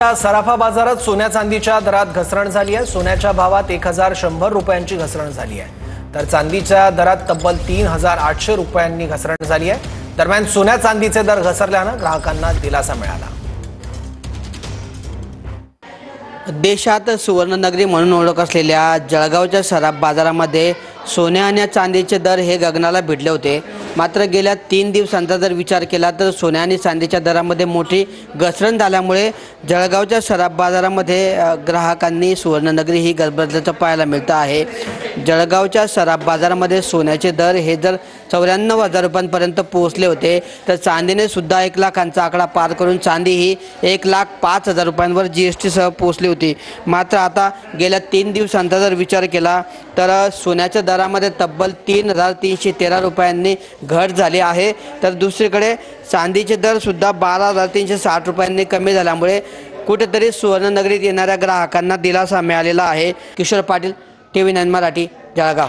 सराफा बाजारात सोन्या चांदीच्या दरात घसरण झाली आहे। सोन्याच्या भावात 1100 रुपयांची घसरण झाली आहे, तर चांदीच्या दरात तब्बल 3800 रुपयांनी घसरण झाली आहे। दरम्यान सोन्या चांदीचे दर घसरल्याने ग्राहकांना दिलासा मिळाला। देशात सुवर्णनगरी म्हणून ओळख असलेल्या जळगावच्या सराफ बाजारामध्ये सोने आणि चांदीचे दर हे गगनाला भिडले होते। मात्र गेल्या 3 दिवसांचा जर विचार केला तर सोने आणि चांदीच्या दरामध्ये मोठी घसरण झाल्यामुळे जळगावच्या सराफ बाजारामध्ये ग्राहकांनी सुवर्णनगरी ही गडबडल्याचं पाहायला मिळतं आहे। जळगावच्या सराफ बाजारामध्ये सोन्याचे दर हे जर 94,000 रुपयांपर्यंत पोहोचले होते, तर चांदीने सुद्धा 1 लाखांचा आकडा पार करून चांदी ही 1,05,000 रुपयांवर GST सह पोहोचली होती। मात्र आता गेल्या 3 दिवसांचा जर विचार केला तर सोन्याच्या दरामध्ये तब्बल 3,313 रुपयांनी घट झाली आहे, तर दुसरीकडे चांदीचे दर सुद्धा 12,360 रुपयांनी कमी झाल्यामुळे कुठेतरी सुवर्णनगरीत येणाऱ्या ग्राहकांना दिलासा मिळालेला आहे। किशोर पाटील, TV9 मराठी, जळगाव।